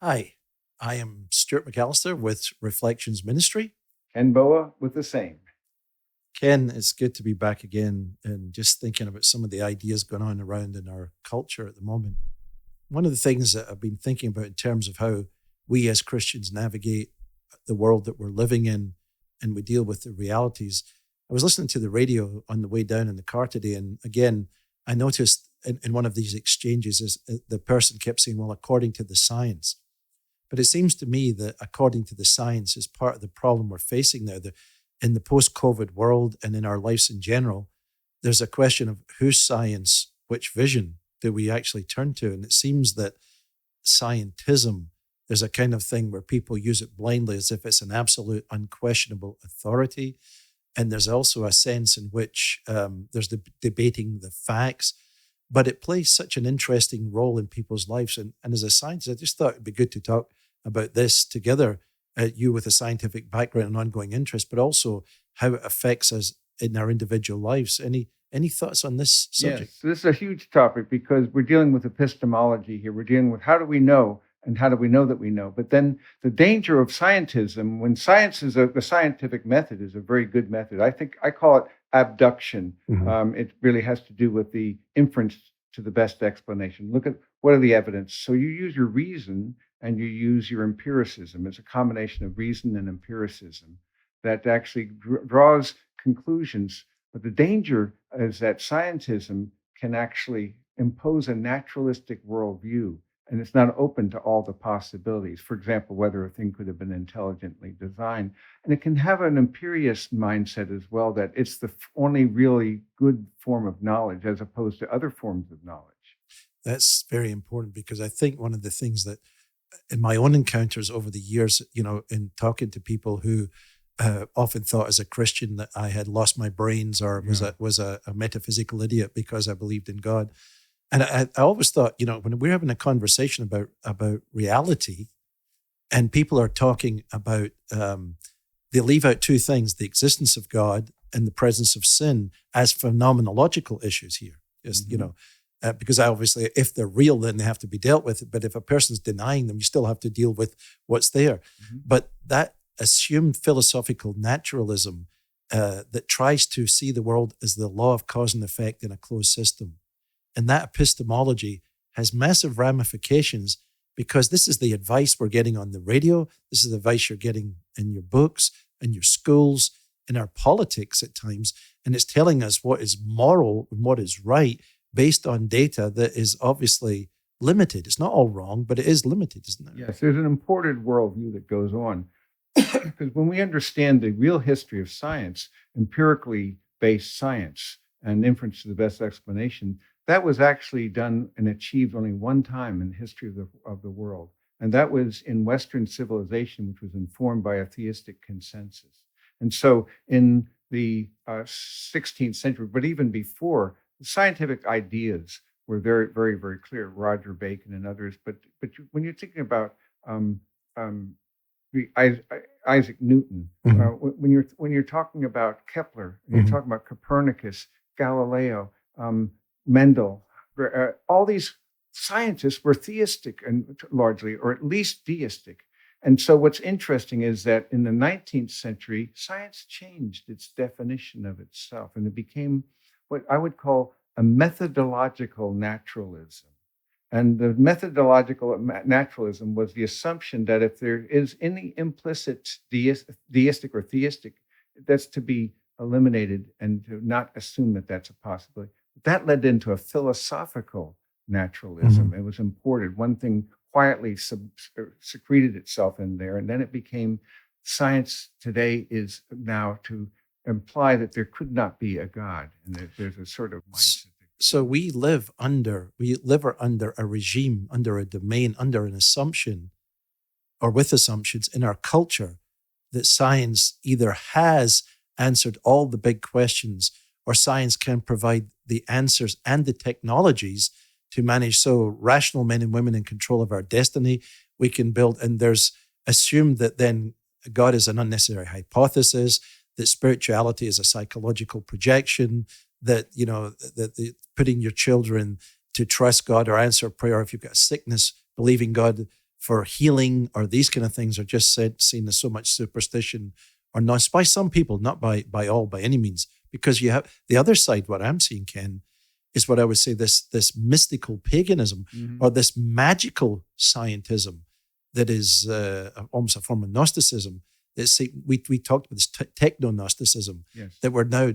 Hi, I am Stuart McAllister with Reflections Ministry. Ken Boa with the same. Ken, it's good to be back again and just thinking about some of the ideas going on around in our culture at the moment. One of the things that I've been thinking about in terms of how we as Christians navigate the world that we're living in and we deal with the realities. I was listening to the radio on the way down in the car today, and again, I noticed in one of these exchanges is the person kept saying, well, according to the science. But it seems to me that according to the science is part of the problem we're facing now. In the post-COVID world and in our lives in general, there's a question of whose science, which vision do we actually turn to? And it seems that scientism, there's a kind of thing where people use it blindly as if it's an absolute unquestionable authority. And there's also a sense in which there's debating the facts, but it plays such an interesting role in people's lives. And as a scientist, I just thought it'd be good to talk about this together, you with a scientific background and ongoing interest, but also how it affects us in our individual lives. Any thoughts on this subject? Yes, this is a huge topic because we're dealing with epistemology here. We're dealing with how do we know and how do we know that we know. But then the danger of scientism, when science is the scientific method is a very good method. I call it abduction. It really has to do with the inference to the best explanation. Look at what are the evidence. So you use your reason and you use your empiricism. It's a combination of reason and empiricism that actually draws conclusions. But the danger is that scientism can actually impose a naturalistic worldview, and it's not open to all the possibilities. For example, whether a thing could have been intelligently designed. And it can have an empiricist mindset as well, that it's the only really good form of knowledge as opposed to other forms of knowledge. That's very important because I think one of the things that in my own encounters over the years, in talking to people who often thought as a Christian that I had lost my brains or was a metaphysical idiot because I believed in God. And I always thought, when we're having a conversation about reality and people are talking about, they leave out two things, the existence of God and the presence of sin as phenomenological issues here. Just, because obviously if they're real, then they have to be dealt with. But if a person's denying them, you still have to deal with what's there. But that assumed philosophical naturalism that tries to see the world as the law of cause and effect in a closed system. And that epistemology has massive ramifications because this is the advice we're getting on the radio. This is the advice you're getting in your books, in your schools, in our politics at times. And it's telling us what is moral and what is right based on data that is obviously limited. It's not all wrong, but it is limited, isn't it? Yes, there's an imported worldview that goes on. Because when we understand the real history of science, empirically based science and inference to the best explanation, that was actually done and achieved only one time in the history of the world. And that was in Western civilization, which was informed by a theistic consensus. And so in the 16th century, but even before, the scientific ideas were very, very, very clear, Roger Bacon and others. But when you're thinking about Isaac Newton, when you're talking about Kepler, you're talking about Copernicus, Galileo, Mendel, all these scientists were theistic and largely, or at least deistic. And so what's interesting is that in the 19th century, science changed its definition of itself, and it became what I would call a methodological naturalism. And the methodological naturalism was the assumption that if there is any implicit deistic or theistic, that's to be eliminated and to not assume that that's a possibility. That led into a philosophical naturalism. It was imported. One thing quietly secreted itself in there, and then it became science today is now to imply that there could not be a God, and there's a sort of mindset. So we live under a regime, under a domain, under an assumption, or with assumptions in our culture that science either has answered all the big questions or science can provide the answers and the technologies to manage. So rational men and women in control of our destiny, we can build, and there's assumed that then God is an unnecessary hypothesis, that spirituality is a psychological projection, that, that putting your children to trust God or answer prayer if you've got sickness, believing God for healing or these kind of things are just seen as so much superstition or not by some people, not by all, by any means. Because you have the other side, what I'm seeing, Ken, is what I would say this mystical paganism or this magical scientism that is almost a form of Gnosticism. We talked about this techno-Gnosticism that we're now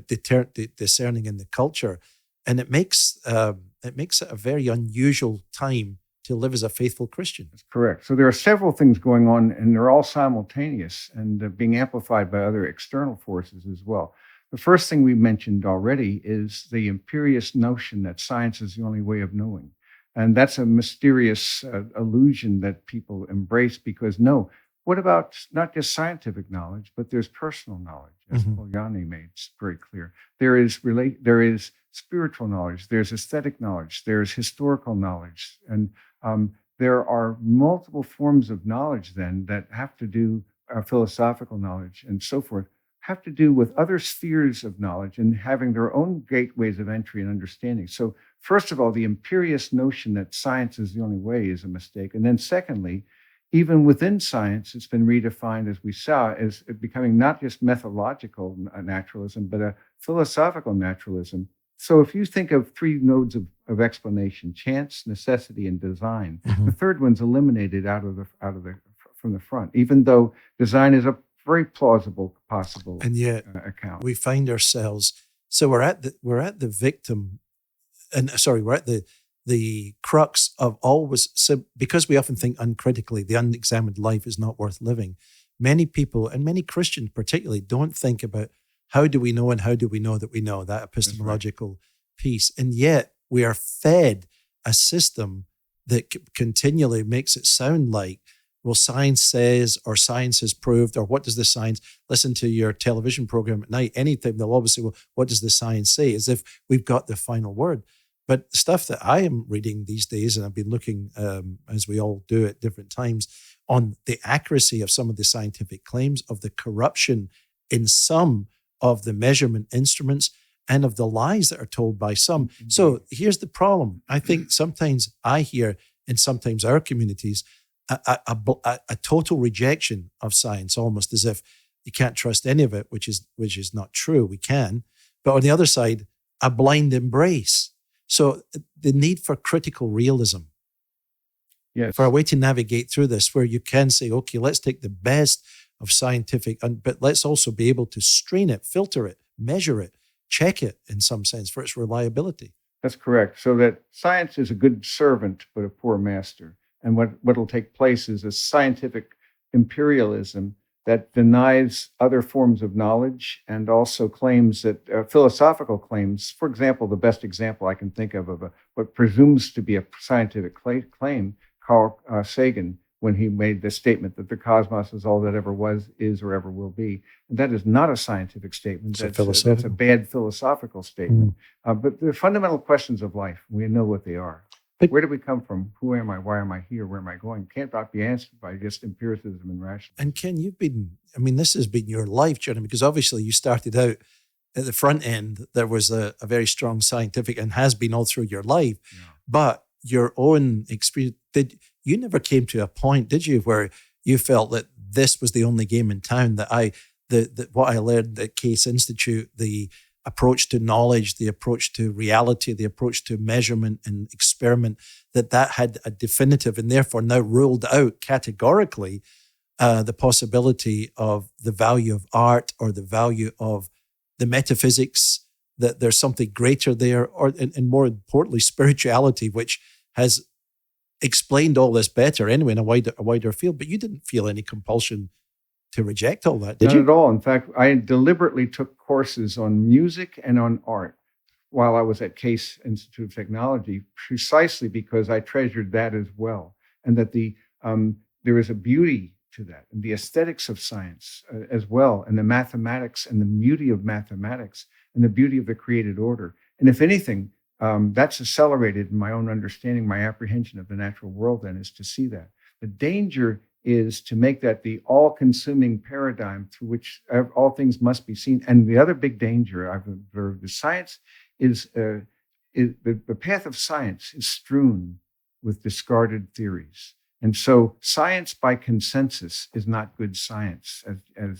discerning in the culture. And it makes it a very unusual time to live as a faithful Christian. That's correct. So there are several things going on, and they're all simultaneous and being amplified by other external forces as well. The first thing we mentioned already is the imperious notion that science is the only way of knowing. And that's a mysterious illusion that people embrace because, no, what about not just scientific knowledge, but there's personal knowledge, as Polanyi made very clear. There is spiritual knowledge, there's aesthetic knowledge, there's historical knowledge, and there are multiple forms of knowledge then that have to do, philosophical knowledge and so forth, have to do with other spheres of knowledge and having their own gateways of entry and understanding. So first of all, the imperious notion that science is the only way is a mistake. And then secondly, even within science, it's been redefined, as we saw, as becoming not just methodological naturalism, but a philosophical naturalism. So if you think of three nodes of explanation, chance, necessity, and design, the third one's eliminated from the front, even though design is a very plausible, possible and yet account. We find ourselves, so we're at the victim, we're at the crux of always, so because we often think uncritically, the unexamined life is not worth living. Many people, and many Christians particularly, don't think about how do we know and how do we know that we know, that epistemological piece. And yet we are fed a system that continually makes it sound like, well, science says, or science has proved, or what does the science, listen to your television program at night, anytime they'll always say, well, what does the science say? As if we've got the final word. But the stuff that I am reading these days, and I've been looking, as we all do at different times, on the accuracy of some of the scientific claims, of the corruption in some of the measurement instruments, and of the lies that are told by some. So here's the problem. I think sometimes I hear, in sometimes our communities, a total rejection of science, almost as if you can't trust any of it, which is not true. We can. But on the other side, a blind embrace. So the need for critical realism, for a way to navigate through this, where you can say, okay, let's take the best of scientific, but let's also be able to strain it, filter it, measure it, check it in some sense for its reliability. That's correct. So that science is a good servant, but a poor master. And what will take place is a scientific imperialism that denies other forms of knowledge and also claims that philosophical claims, for example, the best example I can think of what presumes to be a scientific claim, Carl Sagan, when he made the statement that the cosmos is all that ever was, is, or ever will be. And that is not a scientific statement. That's a bad philosophical statement. But the fundamental questions of life, we know what they are. Where did we come from? Who am I? Why am I here? Where am I going? Can't not be answered by just empiricism and rationalism. And Ken, this has been your life journey, because obviously you started out at the front end. There was a very strong scientific, and has been all through your life. Yeah. But your own experience, you never came to a point, did you, where you felt that this was the only game in town, that what I learned at Case Institute, the approach to knowledge, the approach to reality, the approach to measurement and experiment, that had a definitive and therefore now ruled out categorically the possibility of the value of art or the value of the metaphysics, that there's something greater there, and more importantly, spirituality, which has explained all this better anyway in a wider field. But you didn't feel any compulsion to reject all that, did you? Not at all. In fact, I deliberately took courses on music and on art while I was at Case Institute of Technology, precisely because I treasured that as well, and that there is a beauty to that, and the aesthetics of science as well, and the mathematics and the beauty of mathematics and the beauty of the created order. And if anything, that's accelerated in my own understanding, my apprehension of the natural world then, is to see that. The danger is to make that the all-consuming paradigm through which all things must be seen. And the other big danger I've observed is science is the path of science is strewn with discarded theories. And so science by consensus is not good science.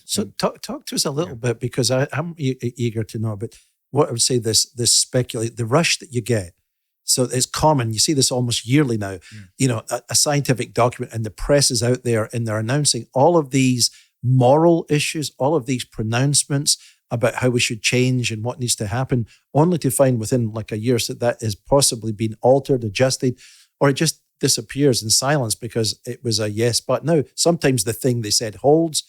So talk to us a little bit, because I'm eager to know. But what I would say, this speculate, the rush that you get. So it's common. You see this almost yearly now. A scientific document, and the press is out there, and they're announcing all of these moral issues, all of these pronouncements about how we should change and what needs to happen, only to find within like a year that has possibly been altered, adjusted, or it just disappears in silence because it was a yes. But now sometimes the thing they said holds,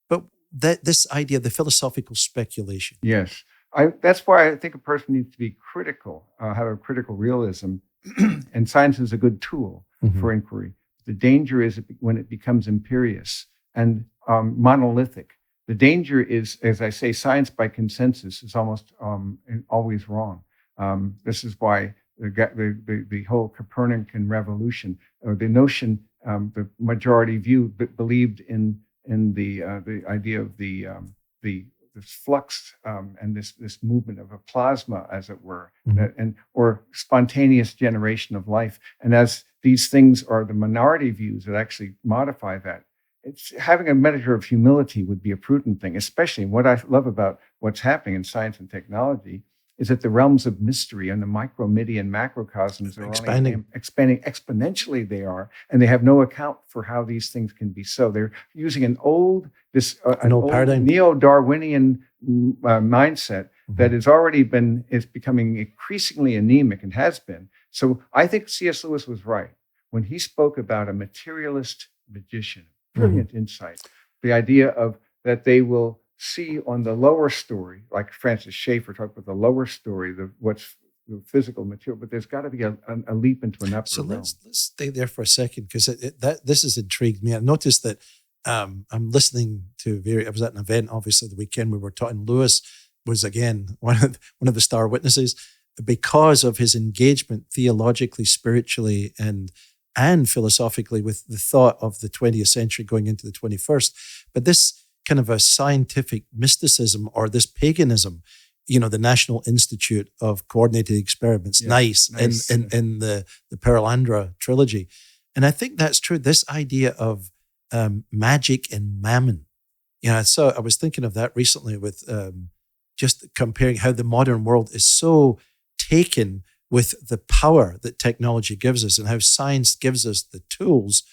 but this idea, the philosophical speculation. Yes. That's why I think a person needs to be critical, have a critical realism, and science is a good tool for inquiry. The danger is when it becomes imperious and monolithic. The danger is, as I say, science by consensus is almost always wrong. This is why the whole Copernican revolution, or the notion, the majority view believed in the idea of this flux and this movement of a plasma, as it were, or spontaneous generation of life. And as these things are the minority views that actually modify that, having a measure of humility would be a prudent thing. Especially what I love about what's happening in science and technology is that the realms of mystery and the micro, midi, and macrocosms are expanding exponentially. They are, and they have no account for how these things can be so. They're using an old paradigm, neo-Darwinian mindset that is becoming increasingly anemic, and has been. So I think C.S. Lewis was right when he spoke about a materialist magician. Brilliant insight. The idea of that they will see on the lower story, like Francis Schaeffer talked about the lower story, what's the physical material, but there's got to be a leap into an upper realm. Let's stay there for a second, because this has intrigued me. I noticed that I'm listening to I was at an event, obviously, the weekend we were talking. Lewis was again one of the star witnesses because of his engagement theologically, spiritually, and philosophically with the thought of the 20th century going into the 21st. But this kind of a scientific mysticism, or this paganism, the National Institute of Coordinated Experiments, nice. In the Perelandra trilogy. And I think that's true. This idea of magic and mammon. So I was thinking of that recently with just comparing how the modern world is so taken with the power that technology gives us, and how science gives us the tools.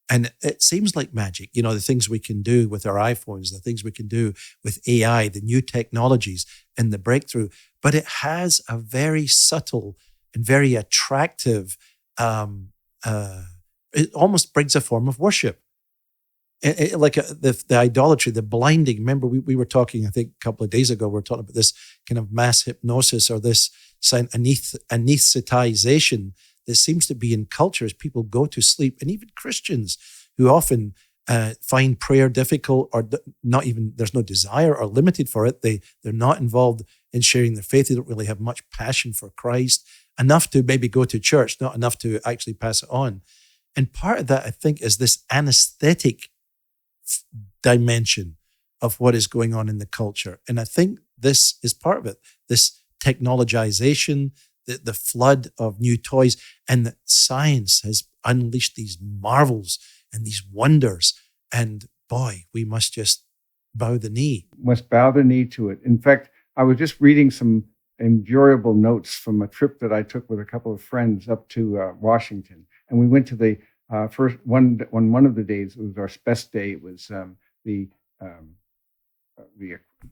And it seems like magic, the things we can do with our iPhones, the things we can do with AI, the new technologies and the breakthrough. But it has a very subtle and very attractive, it almost brings a form of worship. Like the idolatry, the blinding. Remember, we were talking, I think a couple of days ago, we were talking about this kind of mass hypnosis, or this anesthetization that seems to be in culture as people go to sleep. And even Christians who often find prayer difficult, or not even, there's no desire or limited for it. They're not involved in sharing their faith. They don't really have much passion for Christ, enough to maybe go to church, not enough to actually pass it on. And part of that, I think, is this anesthetic dimension of what is going on in the culture. And I think this is part of it, this technologization, the flood of new toys, and that science has unleashed these marvels and these wonders. And boy, we must just bow the knee. Must bow the knee to it. In fact, I was just reading some enjoyable notes from a trip that I took with a couple of friends up to Washington. And we went to the first one of the days. It was our best day. It was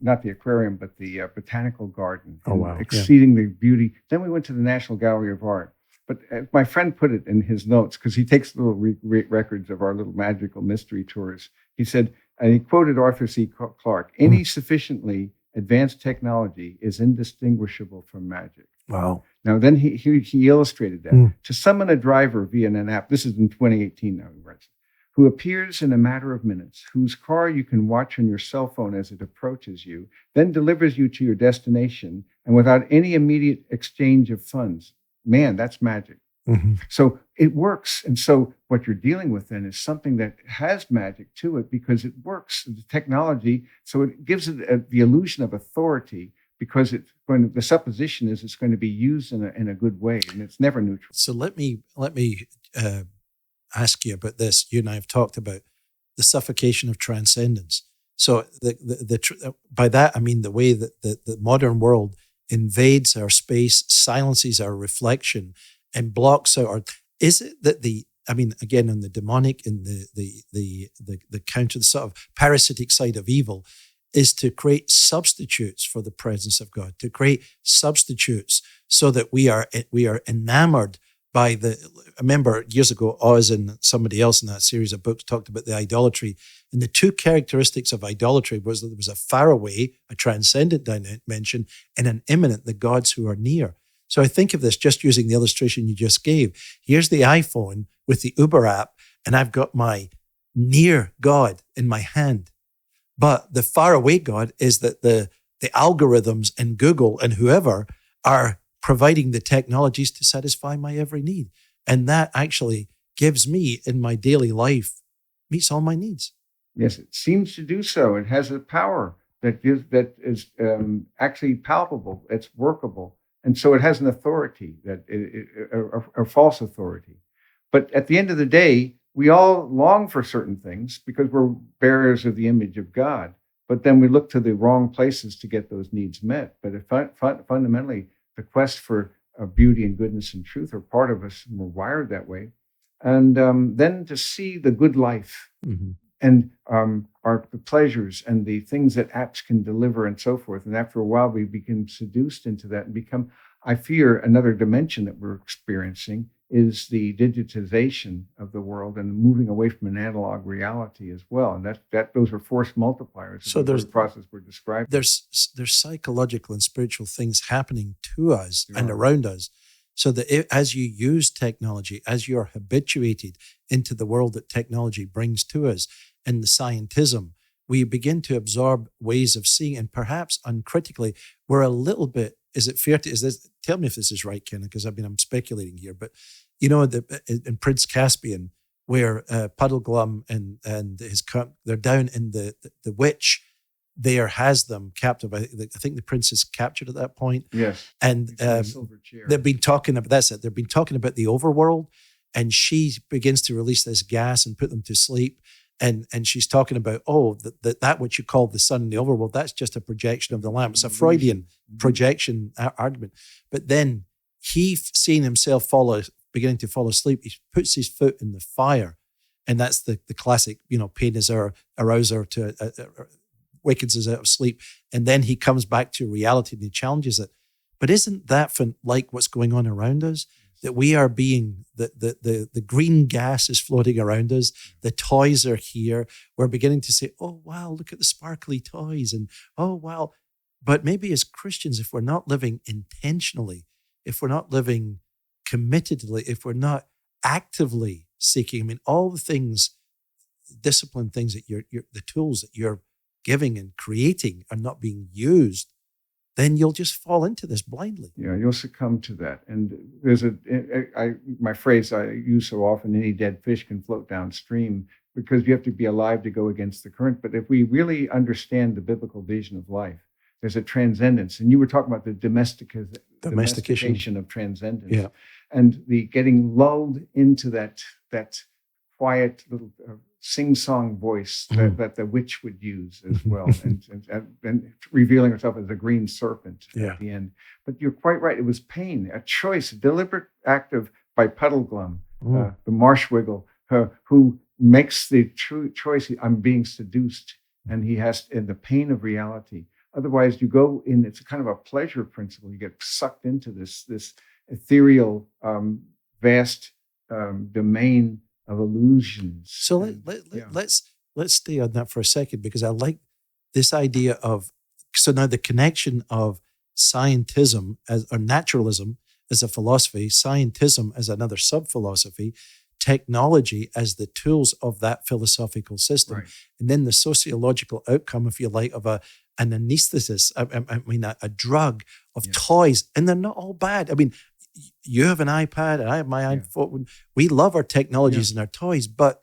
not the aquarium, but the botanical garden. Oh, wow. Exceeding the beauty. Then we went to the National Gallery of Art. But my friend put it in his notes, because he takes little records of our little magical mystery tours. He said, and he quoted Arthur C. Clarke, any sufficiently advanced technology is indistinguishable from magic. Wow. Now, then he illustrated that. To summon a driver via an app, this is in 2018 now, he writes, who appears in a matter of minutes, whose car you can watch on your cell phone as it approaches you, then delivers you to your destination, and without any immediate exchange of funds. Man, that's magic. So it works. And so what you're dealing with then is something that has magic to it, because it works, the technology. So it gives it the illusion of authority, because the supposition is it's going to be used in a good way, and it's never neutral. So let me ask you about this. You and I have talked about the suffocation of transcendence. So by that, I mean the way that the modern world invades our space, silences our reflection, and blocks out our. Is it that again, on the demonic and the counter, the sort of parasitic side of evil, is to create substitutes for the presence of God, to create substitutes so that we are enamored by I remember years ago, Oz and somebody else in that series of books talked about the idolatry. And the two characteristics of idolatry was that there was a faraway, a transcendent dimension, and an immanent, the gods who are near. So I think of this just using the illustration you just gave. Here's the iPhone with the Uber app, and I've got my near God in my hand. But the faraway God is that the algorithms and Google and whoever are providing the technologies to satisfy my every need. And that actually gives me in my daily life, meets all my needs. Yes, it seems to do so. It has a power that is actually palpable. It's workable. And so it has an authority, a false authority. But at the end of the day, we all long for certain things because we're bearers of the image of God. But then we look to the wrong places to get those needs met. But fundamentally, the quest for beauty and goodness and truth are part of us, and we're wired that way. And then to see the good life and the pleasures and the things that apps can deliver and so forth. And after a while, we become seduced into that and become, I fear, another dimension that we're experiencing is the digitization of the world and moving away from an analog reality as well. And those are force multipliers. So there's the process we're describing. There's psychological and spiritual things happening to us and around us. So that as you use technology, as you're habituated into the world that technology brings to us, in the scientism, we begin to absorb ways of seeing, and perhaps uncritically, we're a little bit. Is it fair to? Tell me if this is right, Kenneth? Because I'm speculating here. But in Prince Caspian, where Puddleglum and his they're down in the witch. There has them captive. I think the prince is captured at that point. Yes. And they've been talking about, that's it. They've been talking about the overworld, and she begins to release this gas and put them to sleep. And she's talking about, that what you call the sun in the overworld, that's just a projection of the lamp. It's a Freudian projection argument. But then he, seeing himself beginning to fall asleep, he puts his foot in the fire. And that's the classic, pain is our arouser to wakens us out of sleep, and then he comes back to reality and he challenges it. But isn't that like what's going on around us? That we are being, the green gas is floating around us, the toys are here, we're beginning to say, oh wow, look at the sparkly toys, and oh wow. But maybe as Christians, if we're not living intentionally, if we're not living committedly, if we're not actively seeking, all the things, discipline things that the tools that you're giving and creating are not being used, then you'll just fall into this blindly. Yeah, you'll succumb to that. And there's my phrase I use so often, any dead fish can float downstream, because you have to be alive to go against the current. But if we really understand the biblical vision of life, there's a transcendence. And you were talking about the domestication of transcendence, and the getting lulled into that quiet little sing-song voice that the witch would use as well, and revealing herself as a green serpent at the end. But you're quite right. It was pain, a choice, a deliberate act by Puddleglum, the marshwiggle, who makes the true choice. I'm being seduced, and he has in the pain of reality. Otherwise, you go in. It's a kind of a pleasure principle. You get sucked into this ethereal, vast domain of illusions. So let's stay on that for a second, because I like this idea of, so now the connection of scientism or naturalism as a philosophy, scientism as another sub-philosophy, technology as the tools of that philosophical system, and then the sociological outcome, if you like, of an anesthesis, a drug of toys, and they're not all bad. You have an iPad and I have my iPhone. We love our technologies and our toys, but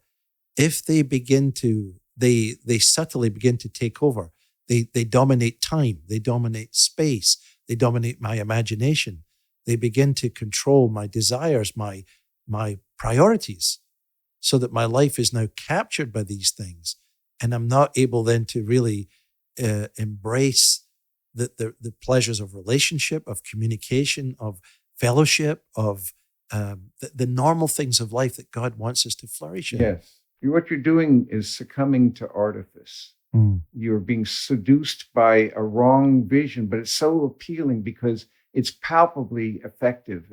if they begin to, they subtly begin to take over. They dominate time. They dominate space. They dominate my imagination. They begin to control my desires, my priorities. so that my life is now captured by these things, and I'm not able then to really embrace the pleasures of relationship, of communication, of fellowship, of the normal things of life that God wants us to flourish in. Yes. What you're doing is succumbing to artifice. You're being seduced by a wrong vision, but it's so appealing because it's palpably effective.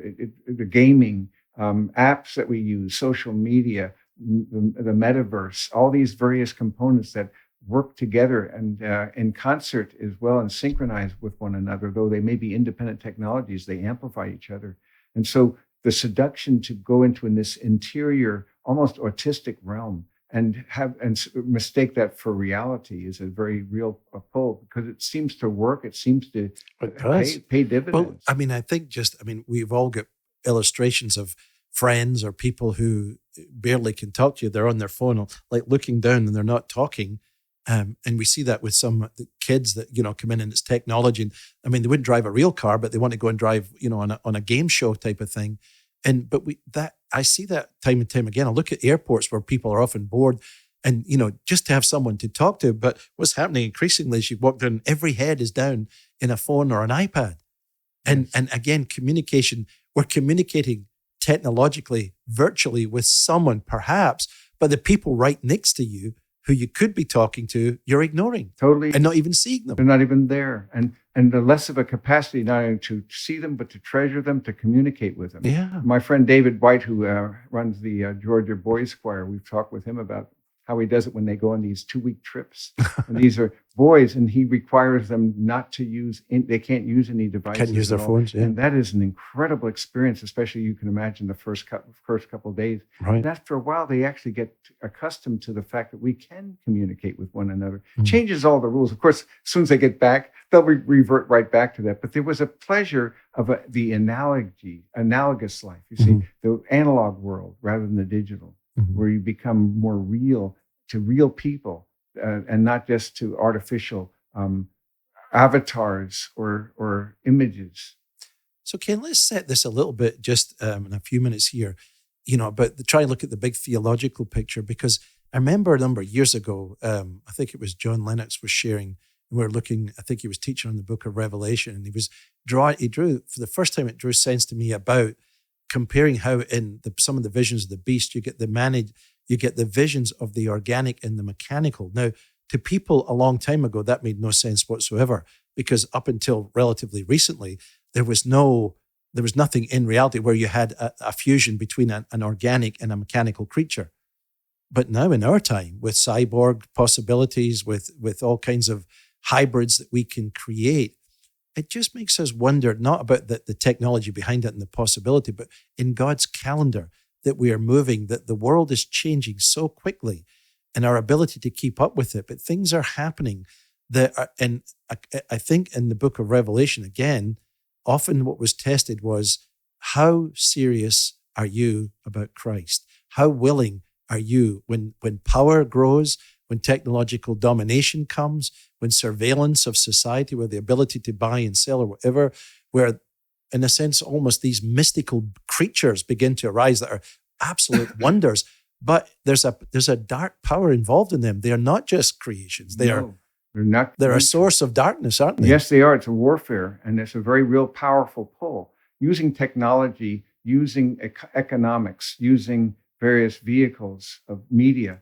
The gaming, apps that we use, social media, the metaverse, all these various components that work together and in concert as well and synchronize with one another, though they may be independent technologies, they amplify each other. And so the seduction to go into this interior, almost autistic realm and mistake that for reality is a very real pull, because it seems to work. It seems to pay dividends. Well, I think we've all got illustrations of friends or people who barely can talk to you. They're on their phone, like looking down and they're not talking. And we see that with some kids that, come in and it's technology. And they wouldn't drive a real car, but they want to go and drive, on a game show type of thing. But I see that time and time again. I look at airports where people are often bored and, just to have someone to talk to. But what's happening increasingly is you walk down, every head is down in a phone or an iPad. And again, communication, we're communicating technologically, virtually with someone perhaps, but the people right next to you who you could be talking to, you're ignoring. Totally. And not even seeing them. They're not even there. And the less of a capacity not only to see them, but to treasure them, to communicate with them. Yeah. My friend David White, who runs the Georgia Boys Choir, we've talked with him about how he does it when they go on these 2-week trips. And these are boys, and he requires them not to use, they can't use any devices. Can't use their phones, yeah. And that is an incredible experience, especially you can imagine the first couple of days. Right. And after a while, they actually get accustomed to the fact that we can communicate with one another. Changes all the rules. Of course, as soon as they get back, they'll revert right back to that. But there was a pleasure of the analogous life. You see, the analog world rather than the digital, where you become more real to real people and not just to artificial avatars or images. So Ken, let's set this a little bit just in a few minutes here, about try and look at the big theological picture, because I remember a number of years ago, I think it was John Lennox was sharing, and we were looking, I think he was teaching on the book of Revelation, and he drew, for the first time, it drew sense to me about comparing how in some of the visions of the beast, you get the visions of the organic and the mechanical. Now, to people a long time ago, that made no sense whatsoever, because up until relatively recently, there was nothing in reality where you had a fusion between an organic and a mechanical creature. But now in our time, with cyborg possibilities, with all kinds of hybrids that we can create, it just makes us wonder, not about the technology behind it and the possibility, but in God's calendar that we are moving, that the world is changing so quickly and our ability to keep up with it. But things are happening and I think in the book of Revelation, again, often what was tested was, how serious are you about Christ? How willing are you when power grows, when technological domination comes, when surveillance of society, where the ability to buy and sell or whatever, where in a sense, almost these mystical creatures begin to arise that are absolute wonders, but there's a dark power involved in them. They are not just creations. They're not. They're a source of darkness, aren't they? Yes, they are. It's a warfare, and it's a very real powerful pull. Using technology, using economics, using various vehicles of media,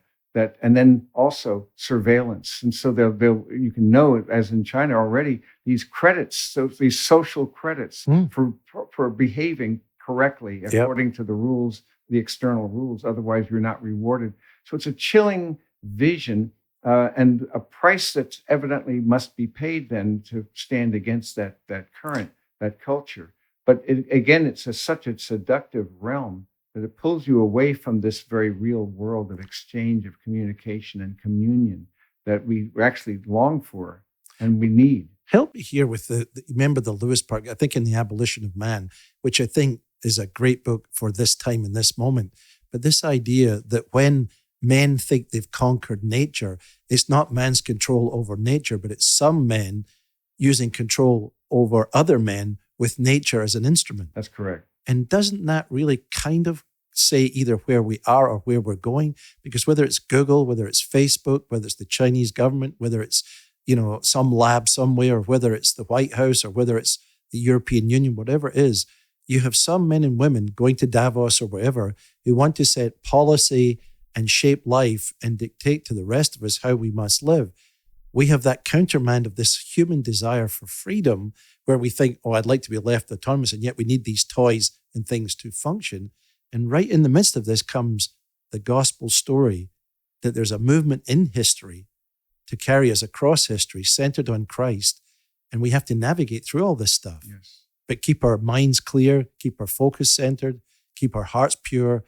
and then also surveillance. And so you can know, as in China already, these credits, so these social credits for behaving correctly according to the rules, the external rules. Otherwise, you're not rewarded. So it's a chilling vision and a price that evidently must be paid then to stand against that current, that culture. But it's such a seductive realm that it pulls you away from this very real world of exchange, of communication and communion that we actually long for and we need. Help me here with remember the Lewis part, I think in The Abolition of Man, which I think is a great book for this time and this moment. But this idea that when men think they've conquered nature, it's not man's control over nature, but it's some men using control over other men with nature as an instrument. That's correct. And doesn't that really kind of say either where we are or where we're going, because whether it's Google, whether it's Facebook, whether it's the Chinese government, whether it's, some lab somewhere, or whether it's the White House, or whether it's the European Union, whatever it is, you have some men and women going to Davos or wherever who want to set policy and shape life and dictate to the rest of us how we must live. We have that countermand of this human desire for freedom where we think, oh, I'd like to be left autonomous, and yet we need these toys and things to function. And right in the midst of this comes the gospel story that there's a movement in history to carry us across history centered on Christ. And we have to navigate through all this stuff, Yes. but keep our minds clear, keep our focus centered, keep our hearts pure,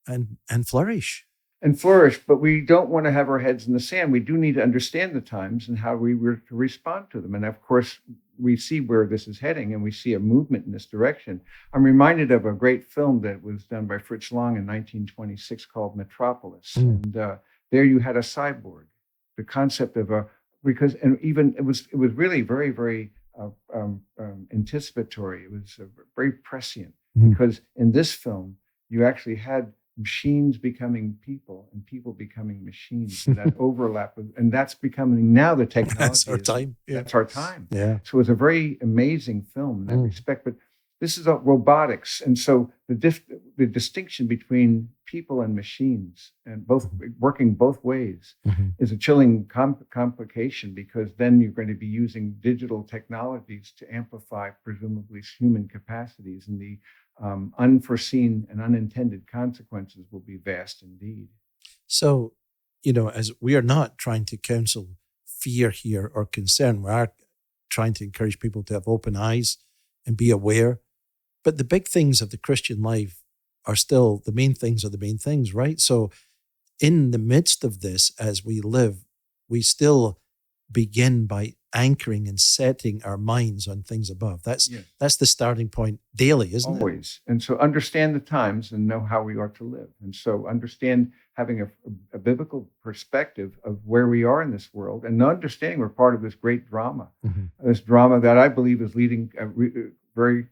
and flourish. And flourish, but we don't want to have our heads in the sand. We do need to understand the times and how we were to respond to them. And of course, we see where this is heading, and we see a movement in this direction. I'm reminded of a great film that was done by Fritz Lang in 1926 called Metropolis. And there you had a cyborg, the concept of it was really very, very anticipatory. It was very prescient, because in this film, you actually had machines becoming people and people becoming machines. And that overlap, and that's becoming now the technology. That's our time. Yeah. That's our time. Yeah. So it's a very amazing film in that respect. But this is robotics, and so the distinction between people and machines, and both working both ways, is a chilling complication, because then you're going to be using digital technologies to amplify presumably human capacities, and the unforeseen and unintended consequences will be vast indeed. So, as we are not trying to counsel fear here or concern, we are trying to encourage people to have open eyes and be aware. But the big things of the Christian life are still the main things, right? So in the midst of this, as we live, we still begin by anchoring and setting our minds on things above. That's the starting point daily, isn't it? Always. And so understand the times and know how we are to live. And so understand having a biblical perspective of where we are in this world, and understanding we're part of this great drama, this drama that I believe is leading very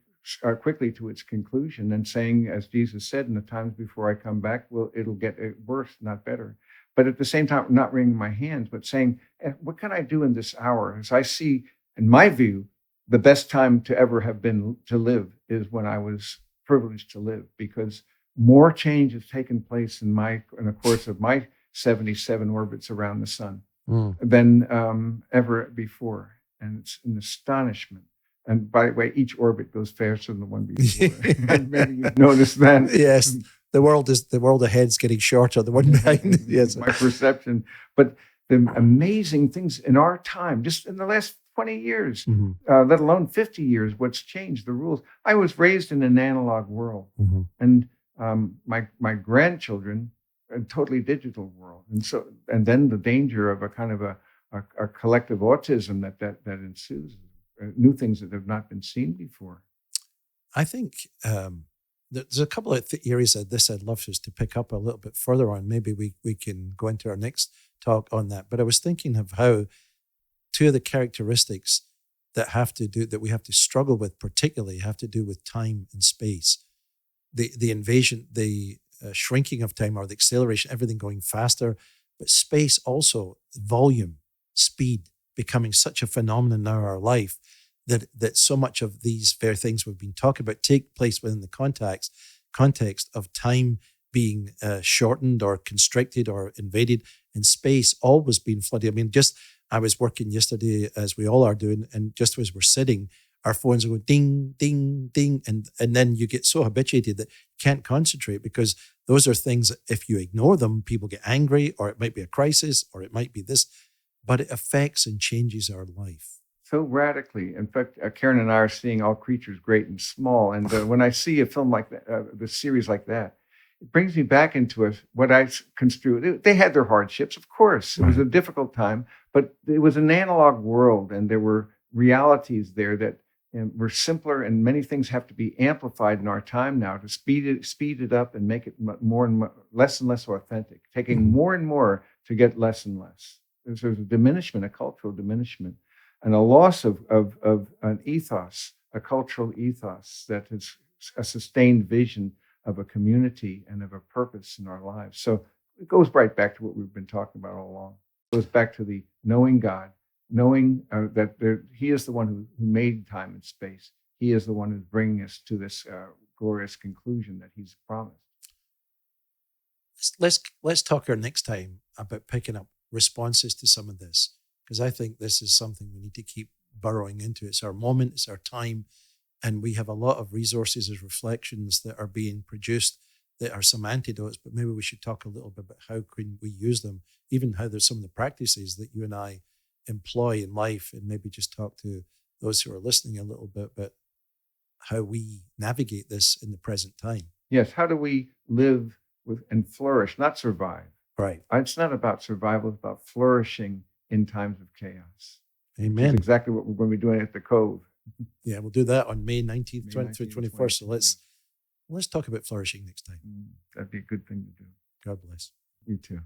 quickly to its conclusion, and saying, as Jesus said, in the times before I come back, it'll get worse, not better. But at the same time, not wringing my hands, but saying, what can I do in this hour? As I see, in my view, the best time to ever have been to live is when I was privileged to live, because more change has taken place in the course of my 77 orbits around the sun than ever before. And it's an astonishment. And by the way, each orbit goes faster than the one before. Maybe you've noticed that. Yes. The world ahead's getting shorter. The one behind. Yes. My perception. But the amazing things in our time, just in the last 20 years, let alone 50 years, what's changed the rules. I was raised in an analog world, and my grandchildren, a totally digital world. And then the danger of a kind of a collective autism that ensues. New things that have not been seen before. I think there's a couple of areas of this I'd love us to pick up a little bit further on. Maybe we can go into our next talk on that. But I was thinking of how two of the characteristics that we have to struggle with particularly have to do with time and space. The invasion, the shrinking of time, or the acceleration, everything going faster, but space also, volume, speed, becoming such a phenomenon in our life that so much of these very things we've been talking about take place within the context of time being shortened or constricted or invaded, and space always being flooded. I mean, I was working yesterday, as we all are doing, and just as we're sitting, our phones are going ding, ding, ding, and then you get so habituated that you can't concentrate, because those are things that if you ignore them, people get angry, or it might be a crisis, or it might be this. But it affects and changes our life. So radically. In fact, Karen and I are seeing All Creatures Great and Small. And when I see a film like that, the series like that, it brings me back into what I construe. They had their hardships, of course. It was a difficult time, but it was an analog world, and there were realities there that were simpler, and many things have to be amplified in our time now to speed it up and make it less and less authentic, taking more and more to get less and less. There's a diminishment, a cultural diminishment, and a loss of an ethos, a cultural ethos that is a sustained vision of a community and of a purpose in our lives. So it goes right back to what we've been talking about all along. It goes back to the knowing God, knowing that He is the one who made time and space. He is the one who's bringing us to this glorious conclusion that He's promised. Let's talk our next time about picking up responses to some of this, because I think this is something we need to keep burrowing into. It's our moment, it's our time, and we have a lot of resources as reflections that are being produced that are some antidotes, but maybe we should talk a little bit about how can we use them, even how there's some of the practices that you and I employ in life, and maybe just talk to those who are listening a little bit about how we navigate this in the present time. Yes, how do we live with and flourish, not survive? Right. It's not about survival, it's about flourishing in times of chaos. Amen. That's exactly what we're going to be doing at the Cove. Yeah, we'll do that on May 19th, 20th through 21st. So let's talk about flourishing next time. That'd be a good thing to do. God bless. You too.